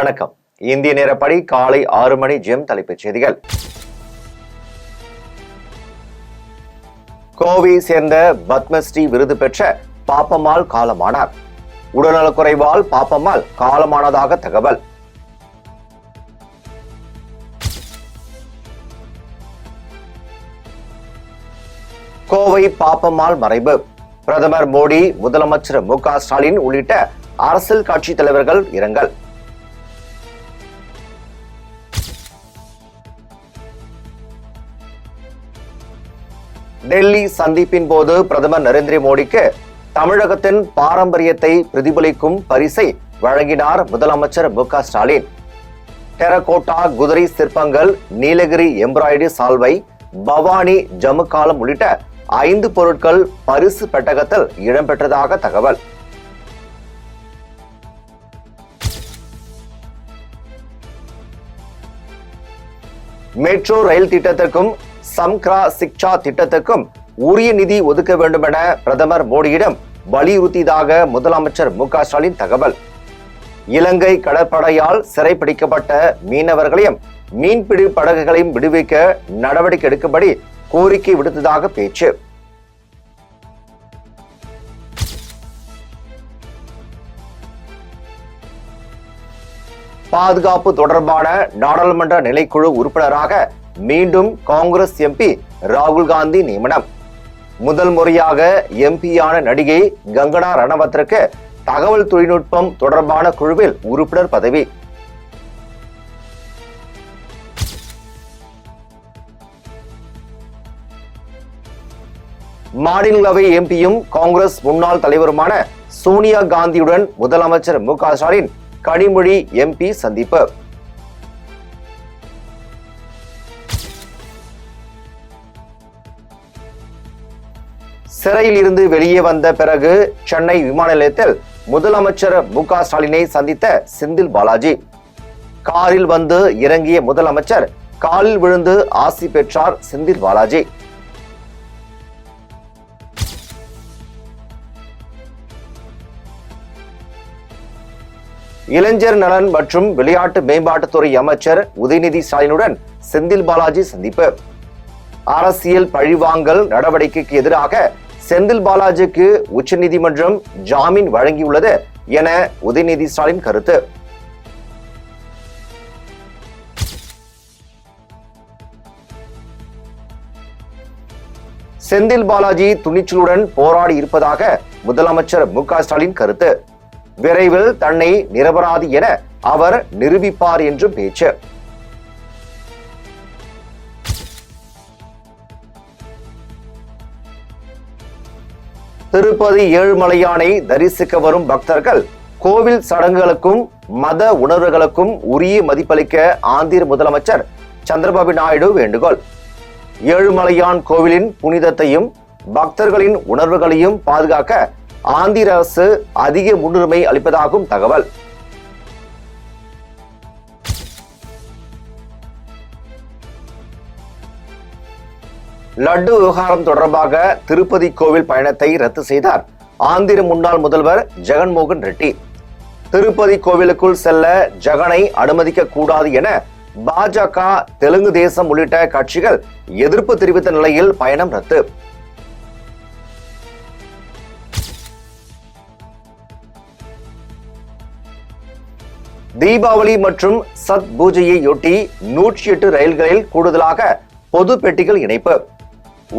வணக்கம். இந்திய நேரப்படி காலை 6 மணி ஜெம் தலைப்புச் செய்திகள். கோவையை சேர்ந்த பத்மஸ்ரீ விருது பெற்ற பாப்பம்மாள் காலமானார். உடல்நலக்குறைவால் பாப்பம்மாள் காலமானதாக தகவல். கோவை பாப்பம்மாள் மறைவு. பிரதமர் மோடி, முதலமைச்சர் மு.க. ஸ்டாலின் உள்ளிட்ட அரசியல் கட்சி தலைவர்கள் இரங்கல். டெல்லி சந்திப்பின் போது பிரதமர் நரேந்திர மோடிக்கு தமிழகத்தின் பாரம்பரியத்தை பிரதிபலிக்கும் பரிசை வழங்கினார் முதலமைச்சர் மு.க. ஸ்டாலின். டெரகோட்டா குதிரை சிற்பங்கள், நீலகிரி எம்ப்ராய்டரி சால்வை, பவானி ஜமுக்காலம் உள்ளிட்ட 5 பொருட்கள் பரிசு பெட்டகத்தில் இடம்பெற்றதாக தகவல். மெட்ரோ ரயில் திட்டத்திற்கும் சம்க்ரா சிக்ஷா திட்டத்திற்கும் உரிய நிதி ஒதுக்க வேண்டும் என பிரதமர் மோடியிடம் வலியுறுத்தியதாக முதலமைச்சர் மு.க. ஸ்டாலின் தகவல். இலங்கை கடற்படையால் சிறைப்பிடிக்கப்பட்ட மீனவர்களையும் மீன்பிடி படகுகளையும் விடுவிக்க நடவடிக்கை எடுக்கும்படி கோரிக்கை விடுத்ததாக பேச்சு. பாதுகாப்பு தொடர்பான நாடாளுமன்ற நிலைக்குழு உறுப்பினராக மீண்டும் காங்கிரஸ் எம்பி ராகுல் காந்தி நியமனம். முதல் முறையாக எம்பியான நடிகை கங்கனா ரணவத்திற்கு தகவல் தொழில்நுட்பம் தொடர்பான குழுவில் உறுப்பினர் பதவி. மாநிலங்களவை எம்பியும் காங்கிரஸ் முன்னாள் தலைவருமான சோனியா காந்தியுடன் முதலமைச்சர் மு.க. ஸ்டாலின் கனிமொழி எம்பி சந்திப்பு. சிறையில் இருந்து வெளியே வந்த பிறகு சென்னை விமான நிலையத்தில் முதலமைச்சர் மு.க. ஸ்டாலினை சந்தித்த செந்தில் பாலாஜி. காரில் வந்து இறங்கிய முதலமைச்சர் காலில் விழுந்து ஆசி பெற்றார் செந்தில் பாலாஜி. இளைஞர் நலன் மற்றும் விளையாட்டு மேம்பாட்டுத்துறை அமைச்சர் உதயநிதி ஸ்டாலினுடன் செந்தில் பாலாஜி சந்திப்பு. அரசியல் பழிவாங்கல் நடவடிக்கைக்கு எதிராக செந்தில் பாலாஜிக்கு உச்சநீதிமன்றம் ஜாமீன் வழங்கியுள்ளது என உதயநிதி ஸ்டாலின் கருத்து. செந்தில் பாலாஜி துணிச்சலுடன் போராடி இருப்பதாக முதலமைச்சர் மு.க. ஸ்டாலின் கருத்து. விரைவில் தன்னை நிரபராதி என அவர் நிரூபிப்பார் என்று பேச்சு. திருப்பதி ஏழுமலையானை தரிசிக்க வரும் பக்தர்கள் கோவில் சடங்குகளுக்கும் மத உணர்வுகளுக்கும் உரிய மதிப்பளிக்க ஆந்திர முதலமைச்சர் சந்திரபாபு நாயுடு வேண்டுகோள். ஏழுமலையான் கோவிலின் புனிதத்தையும் பக்தர்களின் உணர்வுகளையும் பாதுகாக்க ஆந்திர அரசு அதிக முன்னுரிமை அளிப்பதாகவும் தகவல். லட்டு விவகாரம் தொடர்பாக திருப்பதி கோவில் பயணத்தை ரத்து செய்தார் ஆந்திர முன்னாள் முதல்வர் ஜெகன்மோகன் ரெட்டி. திருப்பதி கோவிலுக்குள் செல்ல ஜெகனை அனுமதிக்க கூடாது என பாஜக, தெலுங்கு தேசம் உள்ளிட்ட கட்சிகள் எதிர்ப்பு தெரிவித்த நிலையில் பயணம் ரத்து. தீபாவளி மற்றும் சத் பூஜையையொட்டி 108 ரயில்களில் கூடுதலாக பொது பெட்டிகள் இணைப்பு.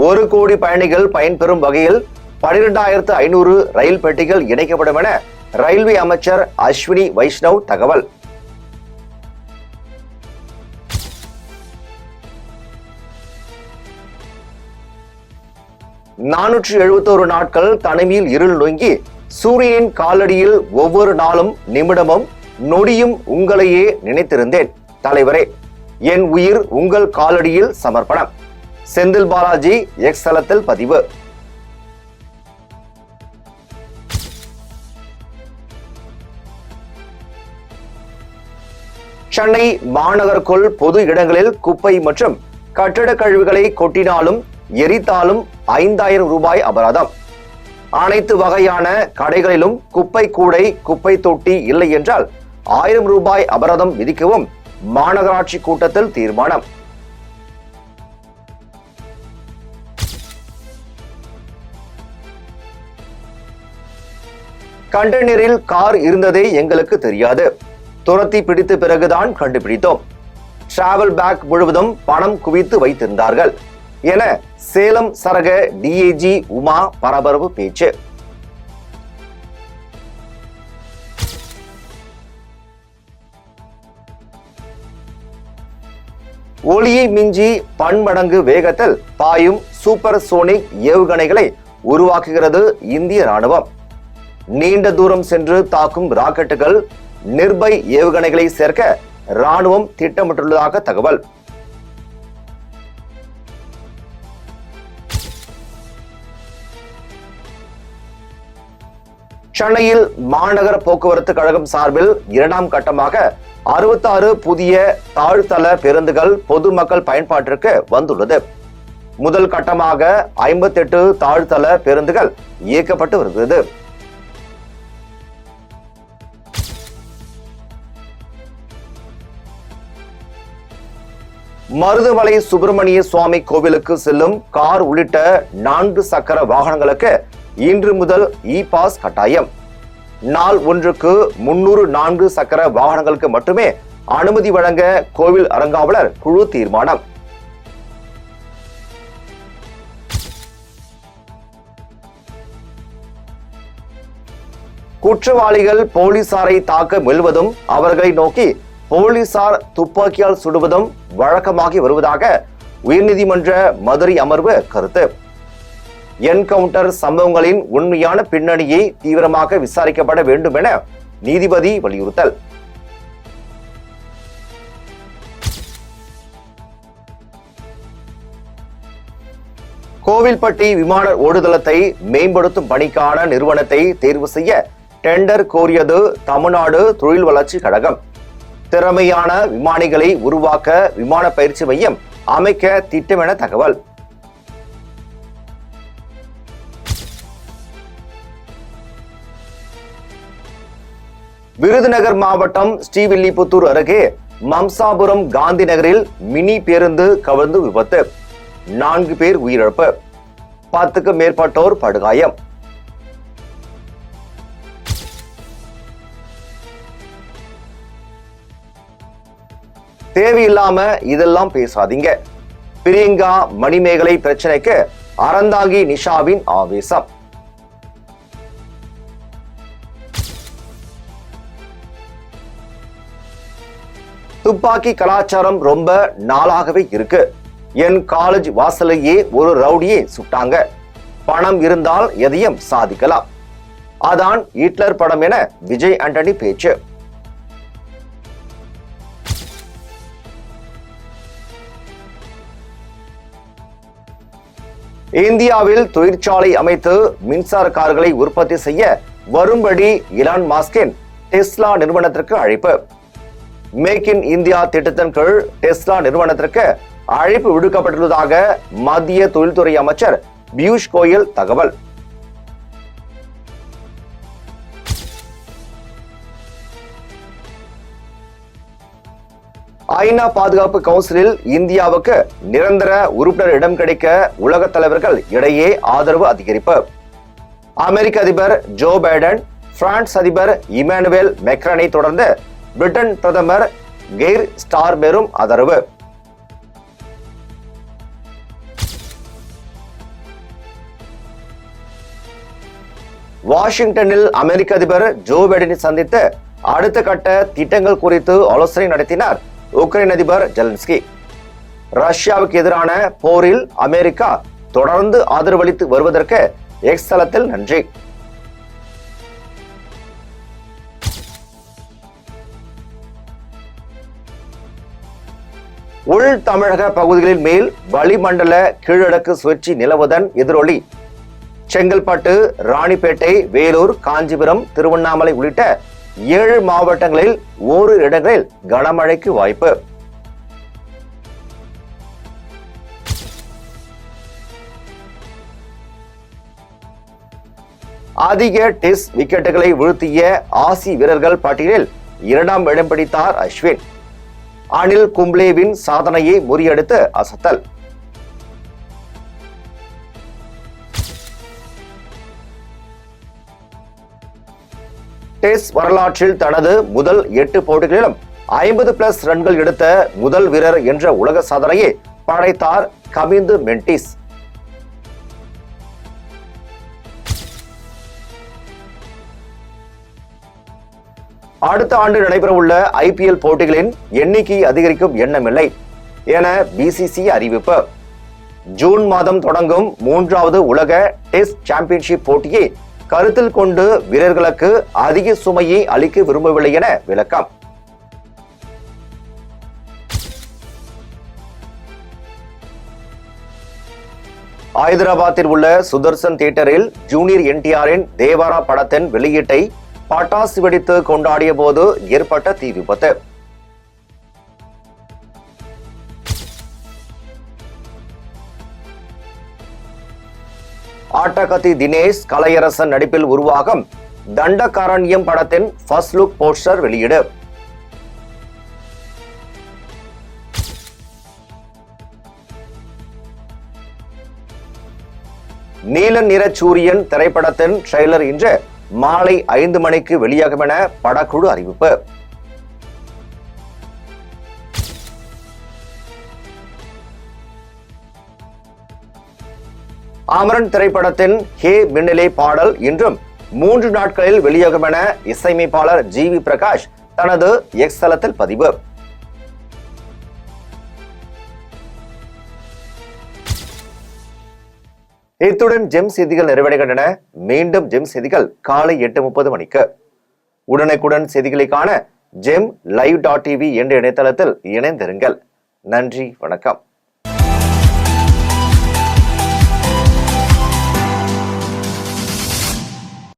1 கோடி பயணிகள் பயன்பெறும் வகையில் 12,500 ரயில் பெட்டிகள் இணைக்கப்படும் என ரயில்வே அமைச்சர் அஸ்வினி வைஷ்ணவ் தகவல். (471 நாட்கள் தனிமையில் இருள் நோங்கி சூரியனின் காலடியில் ஒவ்வொரு நாளும் நிமிடமும் நொடியும் உங்களையே நினைத்திருந்தேன் தலைவரே, என் உயிர் உங்கள் காலடியில் சமர்ப்பணம். செந்தில் பாலாஜி எக்ஸ் தளத்தில் பதிவு. சென்னை மாநகருக்குள் பொது இடங்களில் குப்பை மற்றும் கட்டட கழிவுகளை கொட்டினாலும் எரித்தாலும் 5,000 ரூபாய் அபராதம். அனைத்து வகையான கடைகளிலும் குப்பை கூடை, குப்பை தொட்டி இல்லை என்றால் ரூபாய் அபராதம் விதிக்கவும் மாநகராட்சி கூட்டத்தில் தீர்மானம். கண்டெய்னரில் கார் இருந்ததே எங்களுக்கு தெரியாது, துரத்தி பிடித்த பிறகுதான் கண்டுபிடித்தோம். டிராவல் பேக் முழுவதும் பணம் குவித்து வைத்திருந்தார்கள் என சேலம் சரக டிஐஜி உமா பரபரப்பு பேச்சு. ஒளியை மிஞ்சி பன்மடங்கு வேகத்தில் பாயும் சூப்பர் சோனிக் ஏவுகணைகளை உருவாக்குகிறது இந்திய ராணுவம். நீண்ட தூரம் சென்று தாக்கும் ராக்கெட்டுகள் நிர்பை ஏவுகணைகளை சேர்க்க ராணுவம் திட்டமிட்டுள்ளதாக தகவல். சென்னையில் மாநகர போக்குவரத்து கழகம் சார்பில் 2ஆம் கட்டமாக 66 புதிய தாழ்தள பேருந்துகள் பொதுமக்கள் பயன்பாட்டிற்கு வந்துள்ளது. முதல் கட்டமாக 58 தாழ்தள பேருந்துகள் இயக்கப்பட்டு வருகிறது. மருதமலை சுப்பிரமணிய சுவாமி கோவிலுக்கு செல்லும் கார் உள்ளிட்ட 4 சக்கர வாகனங்களுக்கு இன்று முதல் இ பாஸ் கட்டாயம். நாள் ஒன்றுக்கு 304 சக்கர வாகனங்களுக்கு மட்டுமே அனுமதி வழங்க கோவில் அறங்காவலர் குழு தீர்மானம். குற்றவாளிகள் போலீசாரை தாக்க முயல்வதும் அவர்களை நோக்கி போலீசார் துப்பாக்கியால் சுடுவதும் வழக்கமாகி வருவதாக உயர்நீதிமன்ற மதுரை அமர்வு கருத்து. என்கவுண்டர் சம்பவங்களின் உண்மையான பின்னணியை தீவிரமாக விசாரிக்கப்பட வேண்டும் என நீதிபதி வலியுறுத்தல். கோவில்பட்டி விமான ஓடுதளத்தை மேம்படுத்தும் பணிக்கான நிறுவனத்தை தேர்வு செய்ய டெண்டர் கோரியது தமிழ்நாடு தொழில் வளர்ச்சி கழகம். திறமையான விமானிகளை உருவாக்க விமான பயிற்சி மையம் அமைக்க திட்டம் என தகவல். விருதுநகர் மாவட்டம் ஸ்ரீவில்லிபுத்தூர் அருகே மம்சாபுரம் காந்தி நகரில் மினி பேருந்து கவிழ்ந்து விபத்து, 4 பேர் உயிரிழப்பு, 10க்கும் மேற்பட்டோர் படுகாயம். தேவையில்லாம இதெல்லாம் பேசாதீங்க. பிரியங்கா மணிமேகலை பிரச்சனைக்கு அறந்தாங்கி நிஷாவின் ஆவேசம். துப்பாக்கி கலாச்சாரம் ரொம்ப நாளாகவே இருக்கு. என் காலேஜ் வாசலையே ஒரு ரவுடியை சுட்டாங்க. பணம் இருந்தால் எதையும் சாதிக்கலாம். அதான் ஹிட்லர் படம் என விஜய் ஆண்டனி பேச்சு. இந்தியாவில் தொழிற்சாலை அமைத்து மின்சார கார்களை உற்பத்தி செய்ய வரும்படி இலான் மாஸ்கின் டெஸ்லா நிறுவனத்திற்கு அழைப்பு. மேக் இன் இந்தியா திட்டத்தின் கீழ் டெஸ்லா நிறுவனத்திற்கு அழைப்பு விடுக்கப்பட்டுள்ளதாக மத்திய தொழில்துறை அமைச்சர் பியூஷ் கோயல் தகவல். ஐநா பாதுகாப்பு கவுன்சிலில் இந்தியாவுக்கு நிரந்தர உறுப்பினர் இடம் கிடைக்க உலக தலைவர்கள் இடையே ஆதரவு அதிகரிப்பு. அமெரிக்க அதிபர் ஜோ பைடன் பிரான்ஸ் அதிபர் இமானுவேல் மெக்ரானை தொடர்ந்து பிரிட்டன் பிரதமர் கெய்ர் ஸ்டார்மெரும் ஆதரவு. வாஷிங்டனில் அமெரிக்க அதிபர் ஜோ பைடனை சந்தித்து அடுத்த கட்ட திட்டங்கள் குறித்து ஆலோசனை நடத்தினார் உக்ரைன் அதிபர் ஜெலன்ஸ்கி. ரஷ்யாவுக்கு எதிரான போரில் அமெரிக்கா தொடர்ந்து ஆதரவளித்து வருவதற்கு எக்ஸ் தளத்தில் நன்றி. உள் தமிழக பகுதிகளின் மேல் வளிமண்டல கீழடுக்கு சுழற்சி நிலவுவதன் எதிரொலி செங்கல்பட்டு, ராணிப்பேட்டை, வேலூர், காஞ்சிபுரம், திருவண்ணாமலை உள்ளிட்ட 7 மாவட்டங்களில் ஓரிரு இடங்களில் கனமழைக்கு வாய்ப்பு. அதிக டெஸ்ட் விக்கெட்டுகளை வீழ்த்திய ஆசி வீரர்கள் பட்டியலில் 2ஆம் இடம் பிடித்தார் அஸ்வின். அனில் கும்ப்ளேவின் சாதனையை முறியடித்து அசத்தல். டெஸ்ட் வரலாற்றில் தனது முதல் 8 போட்டிகளிலும் 50+ ரன்கள் எடுத்த முதல் வீரர் என்ற உலக சாதனையை படைத்தார் கமிந்து மெண்டிஸ். அடுத்த ஆண்டு நடைபெறவுள்ள IPL போட்டிகளின் எண்ணிக்கை அதிகரிக்கும் எண்ணமில்லை என BCCI அறிவிப்பு. ஜூன் மாதம் தொடங்கும் 3வது உலக டெஸ்ட் சாம்பியன்ஷிப் போட்டியை கருத்தில் கொண்டு வீரர்களுக்கு அதிக சுமையை அளிக்க விரும்பவில்லை என விளக்கம். ஹைதராபாத்தில் உள்ள சுதர்சன் தியேட்டரில் ஜூனியர் NTRின் தேவாரா படத்தின் வெளியீட்டை பட்டாசு வெடித்து கொண்டாடிய போது ஏற்பட்ட தீ விபத்து. ஆட்டகத்தி தினேஷ் கலையரசன் நடிப்பில் உருவாகும் தண்டகாரண்யம் படத்தின் ஃபர்ஸ்ட் லுக் போஸ்டர் வெளியீடு. நீல நிற சூரியன் திரைப்படத்தின் ட்ரெய்லர் இன்று மாலை 5 மணிக்கு வெளியாகும் என படக்குழு அறிவிப்பு. அமரன் திரைப்படத்தின் ஹே மின்னலே பாடல் இன்றும் 3 நாட்களில் வெளியாகும் என இசையமைப்பாளர் GV பிரகாஷ் தனது X தளத்தில் பதிவு. இத்துடன் ஜெம் செய்திகள் நிறைவடைகின்றன. மீண்டும் ஜெம் செய்திகள் காலை 8:30 மணிக்கு. உடனுக்குடன் செய்திகளை காண gem live.tv என்ற இணையதளத்தில் இணைந்திருங்கள். நன்றி, வணக்கம்.